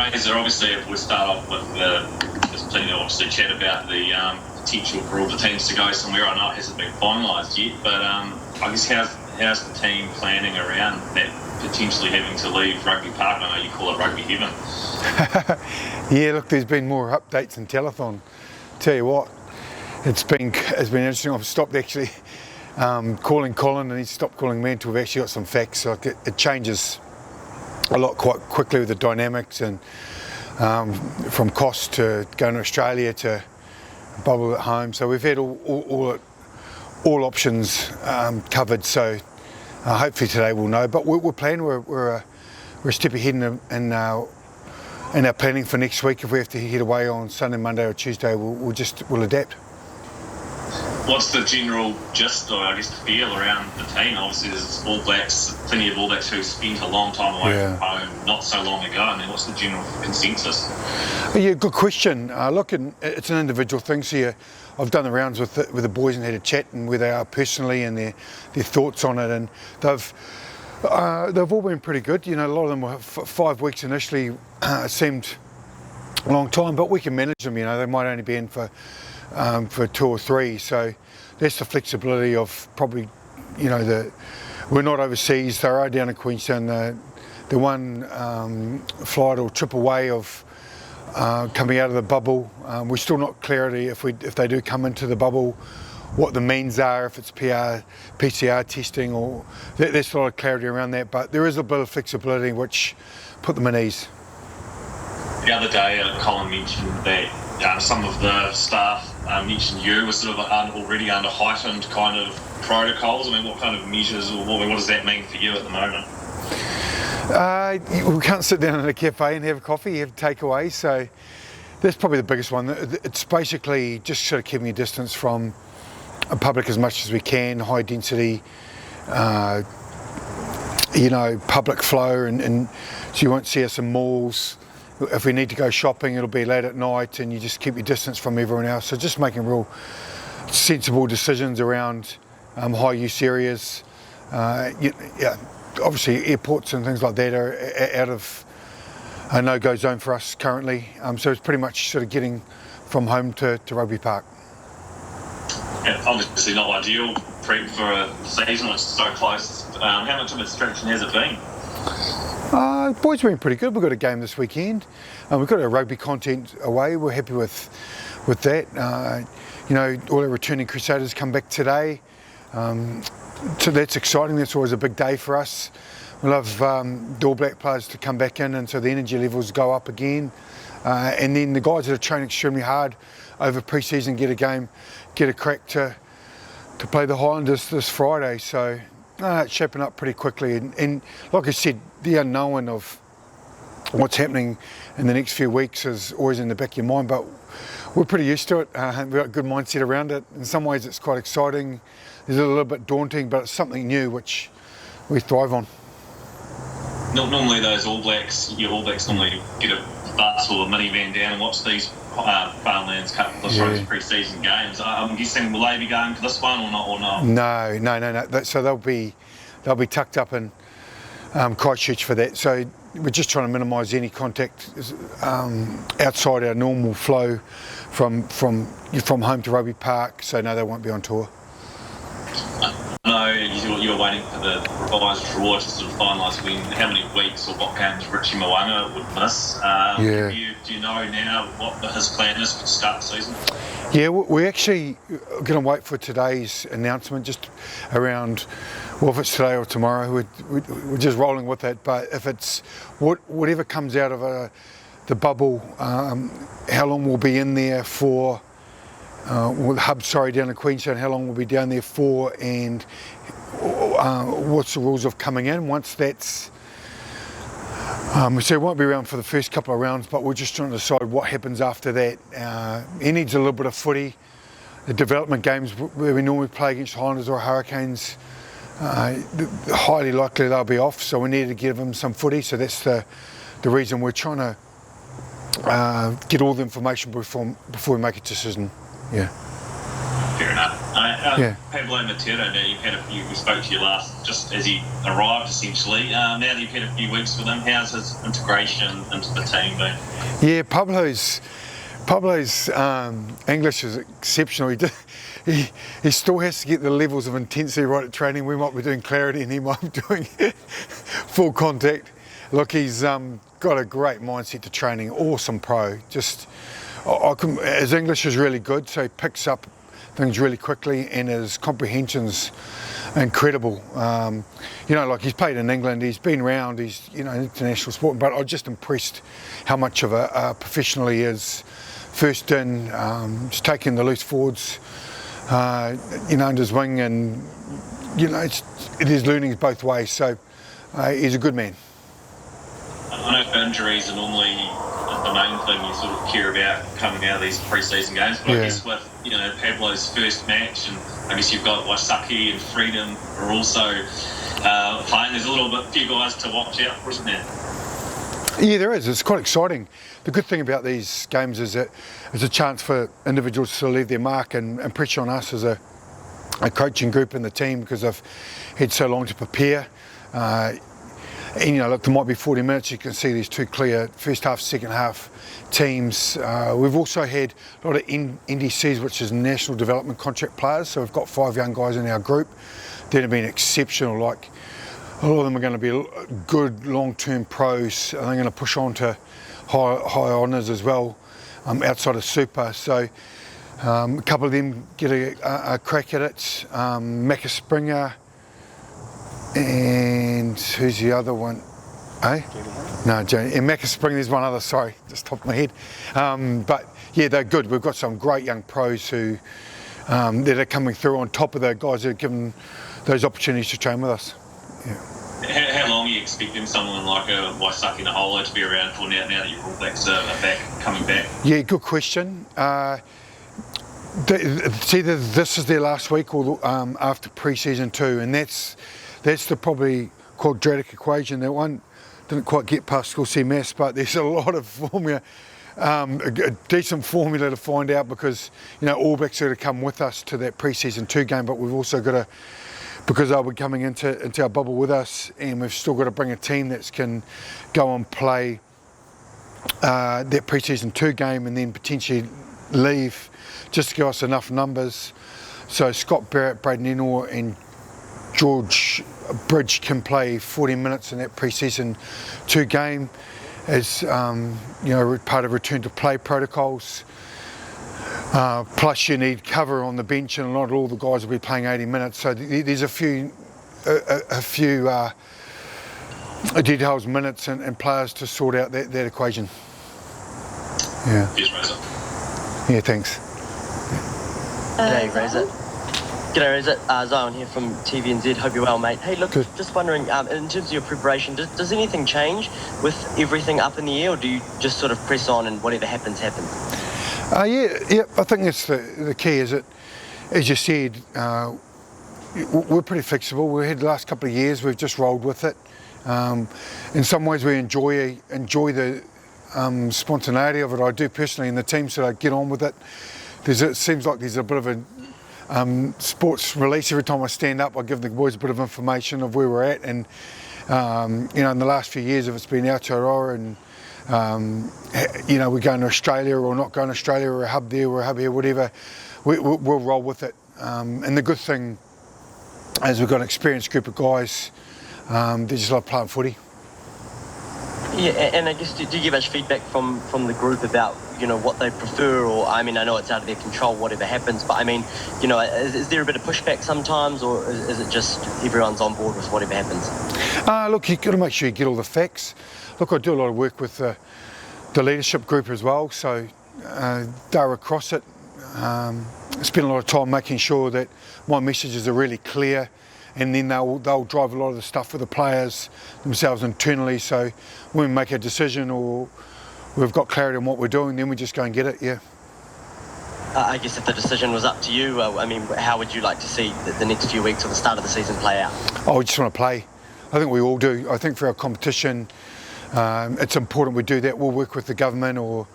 Fraser, obviously, if we start off with there's plenty to obviously chat about the potential for all the teams to go somewhere. I know it hasn't been finalised yet, but I guess how's the team planning around that potentially having to leave Rugby Park? I know you call it Rugby Heaven. Yeah, look, there's been more updates than telethon. Tell you what, it's been interesting. I've stopped actually calling Colin, and he's stopped calling me until we've actually got some facts. Like it changes a lot quite quickly with the dynamics, and from cost to going to Australia to bubble at home. So we've had all options covered. So hopefully today we'll know. But we're planning. We're a step ahead in our planning for next week. If we have to head away on Sunday, Monday, or Tuesday, we'll adapt. What's the general gist, or I guess the feel around the team? Obviously, there's All Blacks, plenty of All Blacks who spent a long time away from home not so long ago. I mean, what's the general consensus? Yeah, good question. Look, it's an individual thing. So I've done the rounds with the boys and had a chat and where they are personally and their thoughts on it, and they've all been pretty good. You know, a lot of them were 5 weeks initially. Seemed a long time, but we can manage them. You know, they might only be in for 2 or 3. So that's the flexibility of probably, you know, we're not overseas. They are down in Queenstown. The one flight or trip away of coming out of the bubble. We're still not clarity if they do come into the bubble, what the means are, if it's PCR testing, or there's a lot of clarity around that. But there is a bit of flexibility which put them at ease. The other day, Colin mentioned that some of the staff mentioned you were sort of already under heightened kind of protocols. I mean, what kind of measures, or what does that mean for you at the moment? We can't sit down in a cafe and have a coffee. You have takeaway, so that's probably the biggest one. It's basically just sort of keeping a distance from the public as much as we can, high density, public flow, and so you won't see us in malls. If we need to go shopping, it'll be late at night, and you just keep your distance from everyone else. So just making real sensible decisions around high use areas. Obviously airports and things like that are out of a no-go zone for us currently. So it's pretty much sort of getting from home to Rugby Park. Yeah, obviously not ideal prep for a season. It's so close. How much of a distraction has it been? Boys have been pretty good. We've got a game this weekend. We've got our rugby content away. We're happy with that. All our returning Crusaders come back today. So that's exciting. That's always a big day for us. We love the All Black players to come back in, and so the energy levels go up again. And then the guys that are training extremely hard over pre-season get a crack to play the Highlanders this Friday. So it's shaping up pretty quickly. And like I said, the unknown of what's happening in the next few weeks is always in the back of your mind, but we're pretty used to it. We've got a good mindset around it. In some ways it's quite exciting. It's a little bit daunting, but it's something new which we thrive on. Normally those All Blacks normally get a bus or a minivan down and watch these Farmlands Cup pre-season games. I'm guessing, will they be going to this one or not? No. So they'll be tucked up in Christchurch for that. So we're just trying to minimise any contact outside our normal flow from home to Rugby Park. So no, they won't be on tour. No, you're waiting for the revised draw to sort of finalise how many weeks or what games Richie Moana would miss. Do you know now what his plan is to start the season? Yeah, we're actually going to wait for today's announcement, just around, well, if it's today or tomorrow, we're just rolling with that. But if it's whatever comes out of the bubble, how long we'll be in there for, the hub, down in Queenstown, how long we'll be down there for, and what's the rules of coming in once that's. So it won't be around for the first couple of rounds, but we're just trying to decide what happens after that. He needs a little bit of footy. The development games where we normally play against Highlanders or Hurricanes, highly likely they'll be off, so we need to give them some footy. So that's the reason we're trying to get all the information before we make a decision. Yeah. Fair enough. Yeah. Pablo Matera, now you've had a few, we spoke to you last, just as he arrived essentially. Now that you've had a few weeks with him, how's his integration into the team been? Yeah, Pablo's English is exceptional. He still has to get the levels of intensity right at training. We might be doing clarity and he might be doing full contact. Look, he's got a great mindset to training, awesome pro. His English is really good, so he picks up things really quickly, and his comprehension's incredible. Like he's played in England, he's been around, he's international sport, but I'm just impressed how much of a professional he is. First in, just taking the loose forwards, under his wing, and his learning's both ways. So he's a good man. I know injuries are normally the main thing you sort of care about coming out of these pre-season games, but I guess with Pablo's first match, and I guess you've got Waisaki and Freedom are also playing. There's a few guys to watch out for, isn't there? Yeah, there is. It's quite exciting. The good thing about these games is that it's a chance for individuals to leave their mark and pressure on us as a coaching group and the team, because they've had so long to prepare. Look, there might be 40 minutes. You can see these two clear first half, second half teams. We've also had a lot of NDCs, which is National Development Contract players. So we've got 5 young guys in our group that have been exceptional. Like, a lot of them are going to be good long-term pros, and they're going to push on to high honours as well outside of Super. So a couple of them get a crack at it. Macca Springer. And who's the other one? No, Jamie. And Macca Spring, there's one other, sorry, just top of my head. But yeah, they're good. We've got some great young pros who that are coming through on top of the guys that are given those opportunities to train with us. Yeah. How long are you expecting someone like a Waisaki Naholo to be around for now that your All Blacks are coming back? Yeah, good question. It's either this is their last week or after pre-season 2, and that's the probably quadratic equation. That one didn't quite get past school CMS, but there's a lot of formula, a decent formula to find out, because All Blacks are to come with us to that pre-season 2 game, but we've also got to, because they'll be coming into our bubble with us, and we've still got to bring a team that can go and play that pre-season 2 game and then potentially leave, just to give us enough numbers. So Scott Barrett, Braden Enor and George Bridge can play 40 minutes in that pre-season 2 game as part of return to play protocols. Plus you need cover on the bench, and not all the guys will be playing 80 minutes. So there's a few details, minutes and players to sort out that equation. Yeah. Cheers, Razor. Yeah, thanks. G'day, Razor. G'day, Razor. Zion here from TVNZ. Hope you're well, mate. Hey, look, Good. Just wondering, in terms of your preparation, does anything change with everything up in the air, or do you just sort of press on and whatever happens, happens? Yeah. I think that's the key. Is that, as you said, we're pretty flexible. We had the last couple of years, we've just rolled with it. In some ways, we enjoy the spontaneity of it. I do personally, and the team sort of get on with it. It seems like there's a bit of a sports release every time I stand up. I give the boys a bit of information of where we're at, and in the last few years, if it's been Aotearoa and we're going to Australia or not going to Australia, or a hub there or a hub here, whatever, we'll roll with it. And the good thing is we've got an experienced group of guys. They just love playing footy. Yeah, and I guess do you get much feedback from the group about what they prefer, or I know it's out of their control whatever happens, but is there a bit of pushback sometimes, or is it just everyone's on board with whatever happens? Look, you've got to make sure you get all the facts. Look, I do a lot of work with the leadership group as well, so they're across it. Spend a lot of time making sure that my messages are really clear, and then they'll drive a lot of the stuff with the players themselves internally. So when we make a decision or we've got clarity on what we're doing, then we just go and get it. Yeah. I guess if the decision was up to you, how would you like to see the next few weeks or the start of the season play out? I just want to play. I think we all do. I think for our competition, it's important we do that. We'll work with the government or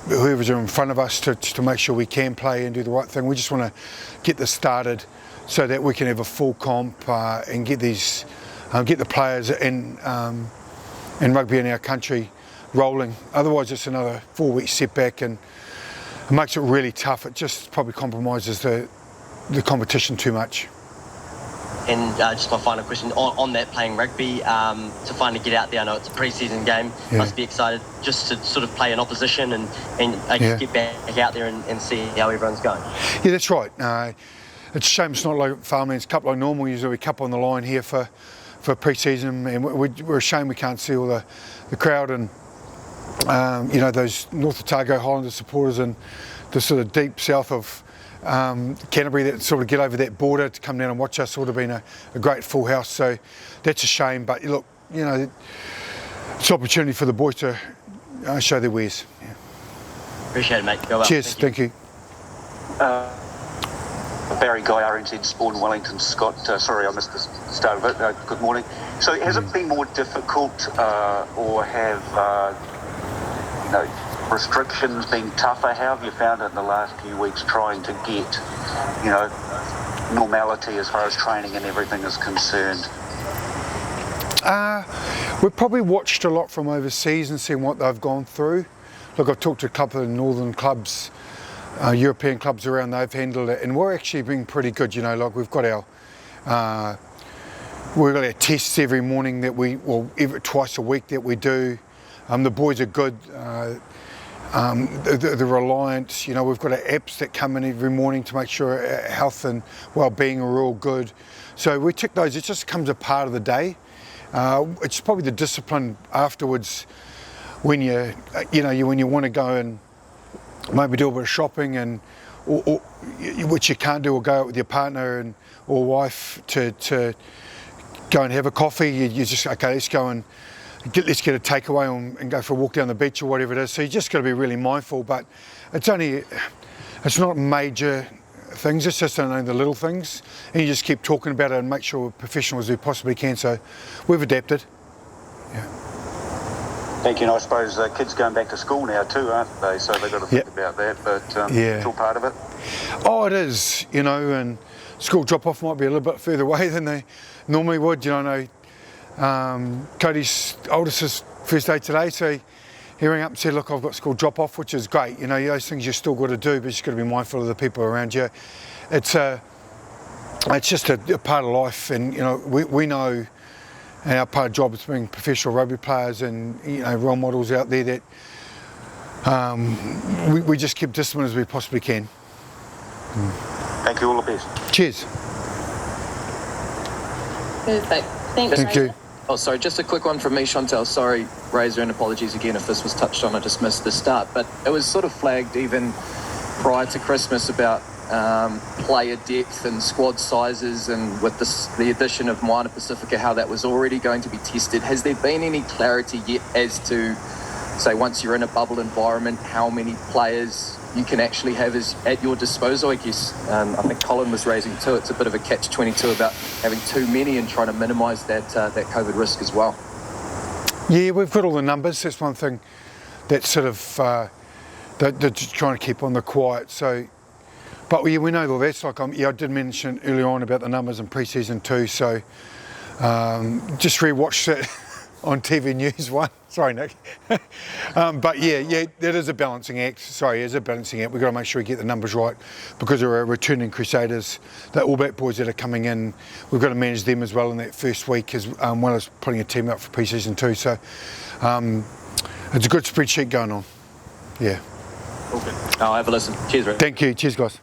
whoever's in front of us to make sure we can play and do the right thing. We just want to get this started so that we can have a full comp and get these, get the players in rugby in our country rolling. Otherwise, it's another 4-week setback, and it makes it really tough. It just probably compromises the competition too much. And just my final question on that, playing rugby, to finally get out there. I know it's a pre-season game. Yeah. Must be excited just to sort of play an opposition and I guess get back out there and see how everyone's going. Yeah, that's right. It's a shame it's not like Farmland's Cup like normal. Usually we cup on the line here for pre-season, and we're ashamed we can't see all the crowd and you know, those North Otago Highlander supporters and the sort of deep south of Canterbury that sort of get over that border to come down and watch us. Would have been a great full house, so that's a shame. But look, you know, it's an opportunity for the boys to show their wares. Yeah. Appreciate it, mate. Go well. Cheers. Thank you. Barry Guy, RNZ Sport in Wellington. Scott, sorry I missed the start of it. Good morning. So has it been more difficult or have you know, restrictions been tougher? How have you found it in the last few weeks trying to get, you know, normality as far as training and everything is concerned? We've probably watched a lot from overseas and seen what they've gone through. Look, I've talked to a couple of northern clubs, European clubs around, they've handled it, and we're actually being pretty good, you know, like we've got our tests every morning that twice a week that we do. The boys are good. The Reliance, you know, we've got our apps that come in every morning to make sure our health and well-being are all good. So we tick those. It just comes a part of the day. It's probably the discipline afterwards when when you want to go and maybe do a bit of shopping and or which you can't do, or go out with your partner or wife to go and have a coffee. You just, okay, let's go and let's get a takeaway and go for a walk down the beach or whatever it is. So you just got to be really mindful, but it's not major things, it's just only the little things, and you just keep talking about it and make sure we're professional as we possibly can. So we've adapted. Yeah. Thank you. And I suppose kids going back to school now too, aren't they? So they've got to think about that, but it's all part of it. Oh, it is, you know, and school drop-off might be a little bit further away than they normally would. You know, Cody's oldest is first day today, so he rang up and said, look, I've got school drop-off, which is great. You know, those things you still got to do, but you just got to be mindful of the people around you. It's just a part of life, and you know, we know, and our part of the job is being professional rugby players and, you know, role models out there that we just keep discipline as we possibly can. Thank you, all the best. Cheers. Perfect. Thanks. Thank you. Oh, sorry, just a quick one from me, Chantel. Sorry, Razor, and apologies again if this was touched on. I just missed the start. But it was sort of flagged even prior to Christmas about player depth and squad sizes, and with the addition of Moana Pacifica, how that was already going to be tested. Has there been any clarity yet as to, say, once you're in a bubble environment, how many players you can actually have at your disposal? I guess I think Colin was raising too. It's a bit of a catch-22 about having too many and trying to minimise that COVID risk as well. Yeah, we've got all the numbers. That's one thing that's sort of they're just trying to keep on the quiet. So, but we know all that's like. I did mention earlier on about the numbers in pre-season too. So just re-watched it on TV News 1. Sorry, Nick. But yeah, that is a balancing act. Sorry, it is a balancing act. We've got to make sure we get the numbers right because we're returning Crusaders. The All Black boys that are coming in, we've got to manage them as well in that first week as well as putting a team up for pre-season too. So it's a good spreadsheet going on. Yeah. Okay. I'll have a listen. Cheers, Rick. Thank you. Cheers, guys.